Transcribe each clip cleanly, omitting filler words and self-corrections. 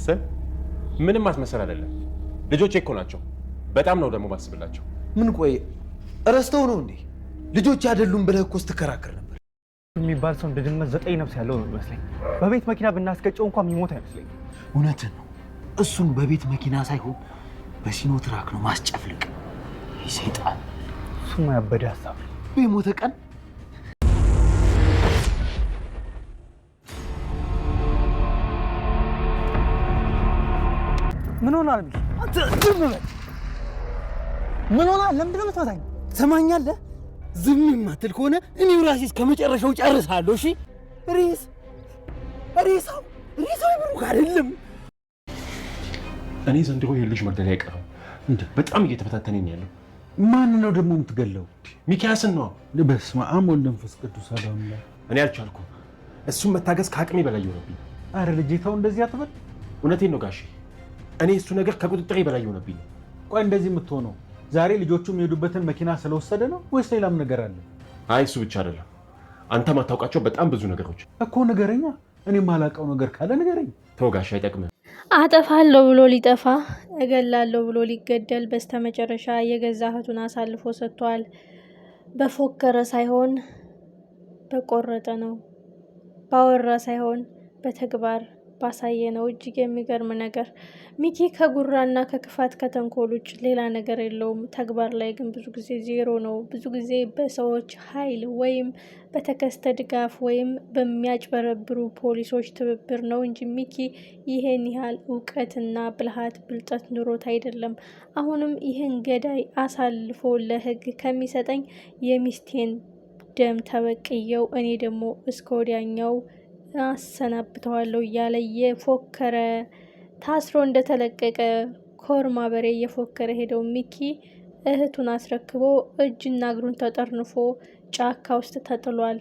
ማስመሰል? ምንም ማስመሰል አይደለም። ልጆቼ እኮ ናቸው። በጣም ነው ደግሞ ማስብላቸው። ምን ቆይ ረስተው ነው እንዴ? ልጆች አይደሉም ብለህ እኮ ስትከራከር ነበር። የሚባል ሰው እንደ ድመት 9 ነፍስ ያለው ነው ይመስለኝ። በቤት መኪና ብናስገጨው እንኳን የሚሞት አይመስለኝ። እውነትን ነው። እሱን በቤት መኪና ሳይሆን በሲኖ ትራክ ነው ማስጨፍልቅ። ሰይጣን እሱማ ያበደ ሀሳብ ነው። በሞተ ቀን ምን ሆናል? አንተ ዝም በል። ምን ሆናል? ለምንድን ነው የምትመታኝ? ትሰማኛለህ? ዝም የማትል ከሆነ እኔው ራሴ እስከ መጨረሻው ጨርሳለሁ። እሺ? ሬሳው ብሩክ አይደለም። እኔ ዘንድሮ የልጅ መግደል አይቀርም። እንዴ በጣም እየተፈታተነኝ ያለው። ማን ነው ደግሞ የምትገለው? ሚኪያስን ነው። በስመ አብ ወወልድ ወመንፈስ ቅዱስ አሐዱ አምላክ። እኔ አልቻልኩም። እሱን መታገስ ከአቅሜ በላይ ሆነብኝ። አረ ልጄ ተው እንደዚህ አትበል። እውነቴን ነው ጋሼ። እኔ እሱ ነገር ከቁጥጥሬ በላይ ሆነብኝ። ቆይ እንደዚህ የምትሆነው ዛሬ ልጆቹ የሚሄዱበትን መኪና ስለወሰደ ነው ወይስ ሌላም ነገር አለ? አይ እሱ ብቻ አይደለም። አንተ ማታውቃቸው በጣም ብዙ ነገሮች እኮ ንገረኛ። እኔ የማላውቀው ነገር ካለ ንገረኝ። ተው ጋሼ አይጠቅምም። አጠፋለሁ ብሎ ሊጠፋ እገላለሁ ብሎ ሊገደል በስተመጨረሻ የገዛ እህቱን አሳልፎ ሰጥቷል። በፎከረ ሳይሆን በቆረጠ ነው። ባወራ ሳይሆን በተግባር ባሳየ ነው። እጅግ የሚገርም ነገር። ሚኪ ከጉራና ከክፋት ከተንኮል ውጭ ሌላ ነገር የለውም። ተግባር ላይ ግን ብዙ ጊዜ ዜሮ ነው። ብዙ ጊዜ በሰዎች ኃይል ወይም በተከስተ ድጋፍ ወይም በሚያጭበረብሩ ፖሊሶች ትብብር ነው እንጂ ሚኪ ይሄን ያህል እውቀትና ብልሃት ብልጠት ኑሮት አይደለም። አሁንም ይህን ገዳይ አሳልፎ ለሕግ ከሚሰጠኝ የሚስቴን ደም ተበቅየው እኔ ደግሞ እስከ ወዲያኛው አሰናብተዋለሁ እያለ የፎከረ ታስሮ እንደተለቀቀ ኮርማ በሬ እየፎከረ ሄደው ሚኪ እህቱን አስረክቦ እጅና እግሩን ተጠርንፎ ጫካ ውስጥ ተጥሏል።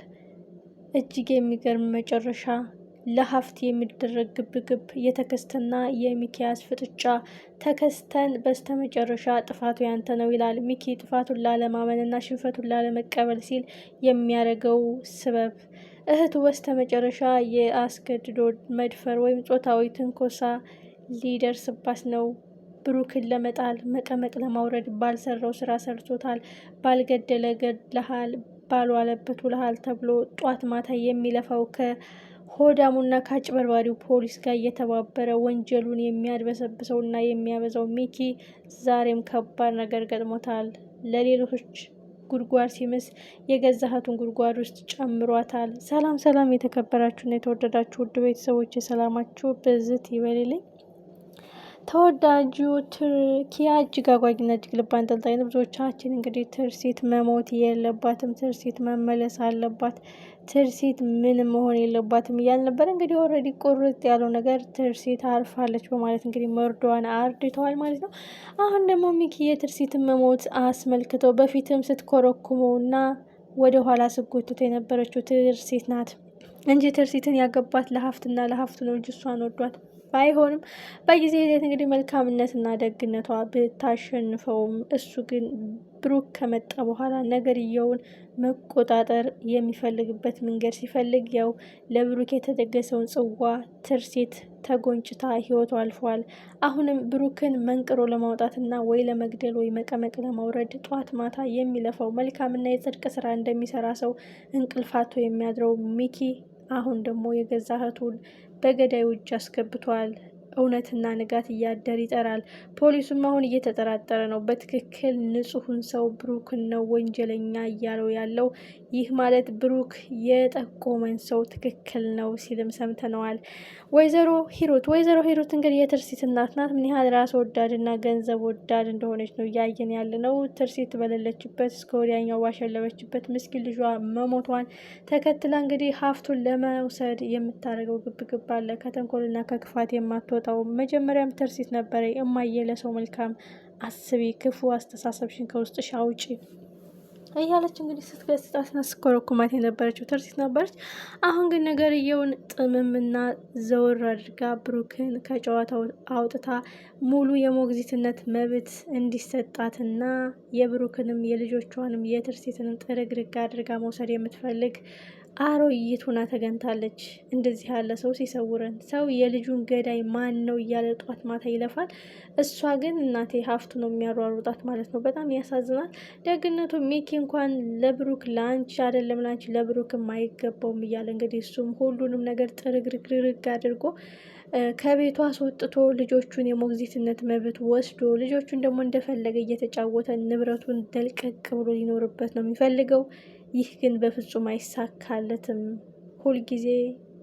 እጅግ የሚገርም መጨረሻ። ለሀፍት የሚደረግ ግብግብ፣ የተከስተና የሚኪያስ ፍጥጫ። ተከስተን በስተመጨረሻ ጥፋቱ ያንተ ነው ይላል ሚኪ። ጥፋቱን ላለማመንና ሽንፈቱን ላለመቀበል ሲል የሚያደርገው ስበብ። እህቱ በስተመጨረሻ የአስገድዶ መድፈር ወይም ጾታዊ ትንኮሳ ሊደርስባት ነው። ብሩክን ለመጣል መቀመቅ ለማውረድ ባልሰራው ስራ ሰርቶታል። ባልገደለ ገድለሃል፣ ባልዋለበት ውለሃል ተብሎ ጧት ማታ የሚለፋው ከሆዳሙና ከአጭበርባሪው ፖሊስ ጋር እየተባበረ ወንጀሉን የሚያድበሰብሰውና የሚያበዛው ሚኪ ዛሬም ከባድ ነገር ገጥሞታል። ለሌሎች ጉድጓድ ሲምስ የገዛ እህቱን ጉድጓድ ውስጥ ጨምሯታል። ሰላም ሰላም! የተከበራችሁና የተወደዳችሁ ውድ ቤተሰቦች ሰላማችሁ ብዝት ይበልልኝ። ተወዳጁ ኪያ እጅግ አጓጊና እጅግ ልብ አንጠልጣይ ነው። ብዙዎቻችን እንግዲህ ትርሲት መሞት የለባትም፣ ትርሲት መመለስ አለባት፣ ትርሲት ምንም መሆን የለባትም እያል ነበር። እንግዲህ ኦልሬዲ ቁርጥ ያለው ነገር ትርሲት አርፋለች በማለት እንግዲህ መርዷን አርድተዋል ማለት ነው። አሁን ደግሞ ሚኪ የትርሲትን መሞት አስመልክተው በፊትም ስትኮረኩመው እና ወደ ኋላ ስጎቱት የነበረችው ትርሲት ናት እንጂ ትርሲትን ያገባት ለሀፍትና ለሀፍቱ ነው እንጂ እሷን ወዷት ባይሆንም በጊዜ ሂደት እንግዲህ መልካምነትና ደግነቷ ብታሸንፈውም እሱ ግን ብሩክ ከመጣ በኋላ ነገርየውን መቆጣጠር የሚፈልግበት መንገድ ሲፈልግ ያው ለብሩክ የተደገሰውን ጽዋ ትርሲት ተጎንጭታ ህይወቱ አልፏል። አሁንም ብሩክን መንቅሮ ለማውጣትና ወይ ለመግደል ወይ መቀመቅ ለማውረድ ጧት ማታ የሚለፋው መልካምና የጽድቅ ስራ እንደሚሰራ ሰው እንቅልፋቶ የሚያድረው ሚኪ አሁን ደግሞ የገዛ እህቱን በገዳዩ እጅ አስገብቷል። እውነትና ንጋት እያደር ይጠራል። ፖሊሱም አሁን እየተጠራጠረ ነው። በትክክል ንጹሑን ሰው ብሩክን ነው ወንጀለኛ እያለው ያለው። ይህ ማለት ብሩክ የጠቆመን ሰው ትክክል ነው ሲልም ሰምተነዋል። ወይዘሮ ሂሩት እንግዲህ የትርሲት እናት ናት። ምን ያህል ራስ ወዳድና ገንዘብ ወዳድ እንደሆነች ነው እያየን ያለ ነው። ትርሲት በሌለችበት እስከ ወዲያኛው ባሸለበችበት ምስኪን ልጇ መሞቷን ተከትላ እንግዲህ ሀፍቱን ለመውሰድ የምታደርገው ግብግብ አለ። ከተንኮልና ከክፋት የማትወጣው መጀመሪያም ትርሲት ነበረ። እማዬ ለሰው መልካም አስቢ፣ ክፉ አስተሳሰብሽን ከውስጥሽ አውጪ እያለች እንግዲህ ስትገስጣትና ስትኮረኩማት የነበረችው ትርሲት ነበረች። አሁን ግን ነገርየውን ጥምምና ዘወር አድርጋ ብሩክን ከጨዋታው አውጥታ ሙሉ የሞግዚትነት መብት እንዲሰጣትና የብሩክንም የልጆቿንም የትርሲትንም ጥርግርግ አድርጋ መውሰድ የምትፈልግ አሮይት ሆና ተገኝታለች። እንደዚህ ያለ ሰው ሲሰውረን። ሰው የልጁን ገዳይ ማን ነው እያለ ጧት ማታ ይለፋል። እሷ ግን እናቴ ሀፍቱ ነው የሚያሯሩጣት ማለት ነው። በጣም ያሳዝናል። ደግነቱ ሚኪ እንኳን ለብሩክ ለአንቺ አይደለም ለአንቺ ለብሩክም አይገባውም እያለ እንግዲህ እሱም ሁሉንም ነገር ጥርግርግርግ አድርጎ ከቤቷ አስወጥቶ ልጆቹን የሞግዚትነት መብት ወስዶ ልጆቹን ደግሞ እንደፈለገ እየተጫወተ ንብረቱን ደልቀቅ ብሎ ሊኖርበት ነው የሚፈልገው። ይህ ግን በፍጹም አይሳካለትም። ሁልጊዜ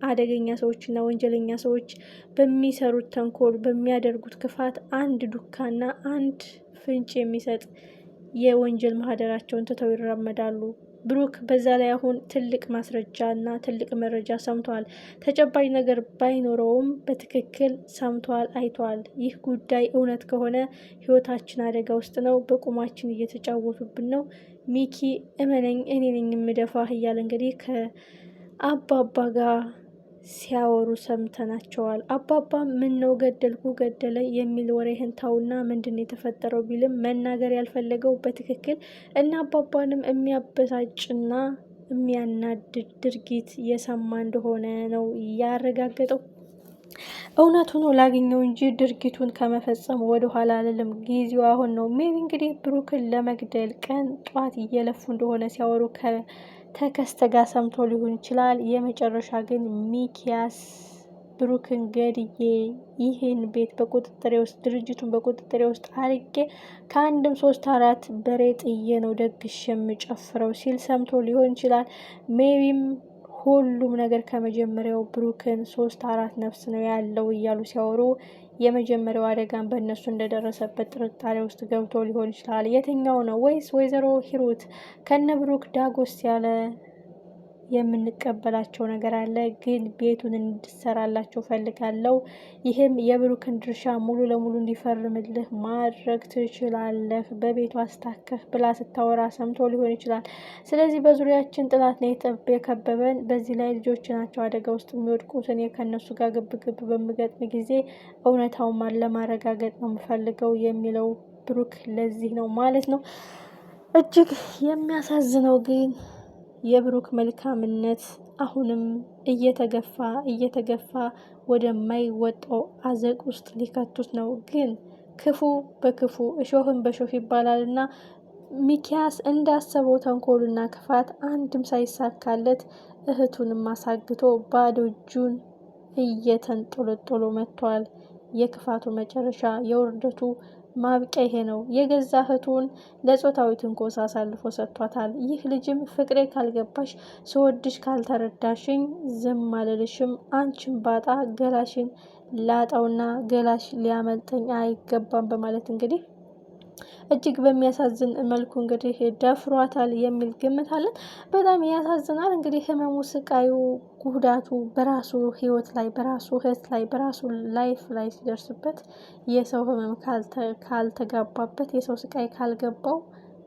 አደገኛ ሰዎችና ወንጀለኛ ሰዎች በሚሰሩት ተንኮል በሚያደርጉት ክፋት አንድ ዱካና አንድ ፍንጭ የሚሰጥ የወንጀል ማህደራቸውን ትተው ይራመዳሉ። ብሩክ በዛ ላይ አሁን ትልቅ ማስረጃ እና ትልቅ መረጃ ሰምቷል። ተጨባጭ ነገር ባይኖረውም በትክክል ሰምቷል፣ አይቷል። ይህ ጉዳይ እውነት ከሆነ ህይወታችን አደጋ ውስጥ ነው፣ በቁማችን እየተጫወቱብን ነው። ሚኪ እመነኝ እኔ ነኝ የምደፋህ እያለ እንግዲህ ከአባባ ጋር ሲያወሩ ሰምተናቸዋል። አባባ ምን ነው ገደልኩ ገደለ የሚል ወሬህን ተውና ምንድን የተፈጠረው ቢልም መናገር ያልፈለገው በትክክል እና አባባንም የሚያበሳጭና የሚያናድድ ድርጊት የሰማ እንደሆነ ነው ያረጋገጠው። እውነቱ ነው ላገኘው እንጂ ድርጊቱን ከመፈጸም ወደ ኋላ አልልም፣ ጊዜው አሁን ነው። ሜቢ እንግዲህ ብሩክን ለመግደል ቀን ጧት እየለፉ እንደሆነ ሲያወሩ ተከስተ ጋር ሰምቶ ሊሆን ይችላል። የመጨረሻ ግን ሚኪያስ ብሩክን ገድዬ ይህን ቤት በቁጥጥሬ ውስጥ ድርጅቱን በቁጥጥሬ ውስጥ አርጌ ከአንድም 3-4 በሬ ጥዬ ነው ደግሽ የምጨፍረው ሲል ሰምቶ ሊሆን ይችላል። ሜቢም ሁሉም ነገር ከመጀመሪያው ብሩክን 3-4 ነፍስ ነው ያለው እያሉ ሲያወሩ የመጀመሪያው አደጋን በእነሱ እንደደረሰበት ጥርጣሬ ውስጥ ገብቶ ሊሆን ይችላል። የትኛው ነው? ወይስ ወይዘሮ ሂሩት ከነ ብሩክ ዳጎስ ያለ የምንቀበላቸው ነገር አለ፣ ግን ቤቱን እንድሰራላቸው ፈልጋለሁ። ይህም የብሩክን ድርሻ ሙሉ ለሙሉ እንዲፈርምልህ ማድረግ ትችላለህ፣ በቤቱ አስታከህ ብላ ስታወራ ሰምቶ ሊሆን ይችላል። ስለዚህ በዙሪያችን ጥላት ነው የከበበን። በዚህ ላይ ልጆች ናቸው አደጋ ውስጥ የሚወድቁት። እኔ ከእነሱ ጋር ግብግብ በምገጥም ጊዜ እውነታውን ለማረጋገጥ ነው የምፈልገው የሚለው ብሩክ ለዚህ ነው ማለት ነው። እጅግ የሚያሳዝነው ግን የብሩክ መልካምነት አሁንም እየተገፋ ወደማይወጣው አዘቅ ውስጥ ሊከቱት ነው። ግን ክፉ በክፉ እሾህን በሾህ ይባላል እና ሚኪያስ እንዳሰበው ተንኮሉና ክፋት አንድም ሳይሳካለት እህቱንም አሳግቶ ባዶ እጁን እየተንጦለጦሎ መጥቷል። የክፋቱ መጨረሻ የውርደቱ ማብቂያ ይሄ ነው። የገዛ እህቱን ለጾታዊ ትንኮሳ አሳልፎ ሰጥቷታል። ይህ ልጅም ፍቅሬ ካልገባሽ፣ ስወድሽ ካልተረዳሽኝ ዝም አልልሽም፣ አንቺን ባጣ ገላሽን ላጣውና ገላሽ ሊያመልጠኝ አይገባም በማለት እንግዲህ እጅግ በሚያሳዝን መልኩ እንግዲህ ደፍሯታል የሚል ግምት አለን። በጣም ያሳዝናል። እንግዲህ ህመሙ፣ ስቃዩ፣ ጉዳቱ በራሱ ህይወት ላይ በራሱ እህት ላይ በራሱ ላይፍ ላይ ሲደርስበት የሰው ህመም ካልተጋባበት የሰው ስቃይ ካልገባው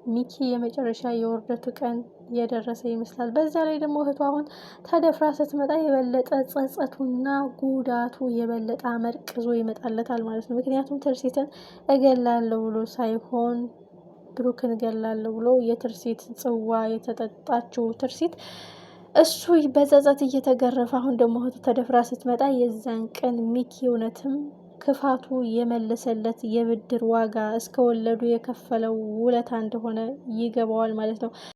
ሚኪ የመጨረሻ የውርደቱ ቀን የደረሰ ይመስላል። በዛ ላይ ደግሞ እህቱ አሁን ተደፍራ ስትመጣ የበለጠ ጸጸቱና ጉዳቱ የበለጠ አመርቅዞ ይመጣለታል ማለት ነው። ምክንያቱም ትርሲትን እገላለሁ ብሎ ሳይሆን ብሩክን እገላለሁ ብሎ የትርሲት ጽዋ የተጠጣችው ትርሲት እሱ በጸጸት እየተገረፈ አሁን ደግሞ እህቱ ተደፍራ ስትመጣ የዛን ቀን ሚኪ እውነትም ክፋቱ የመለሰለት የብድር ዋጋ እስከ ወለዱ የከፈለው ውለታ እንደሆነ ይገባዋል ማለት ነው።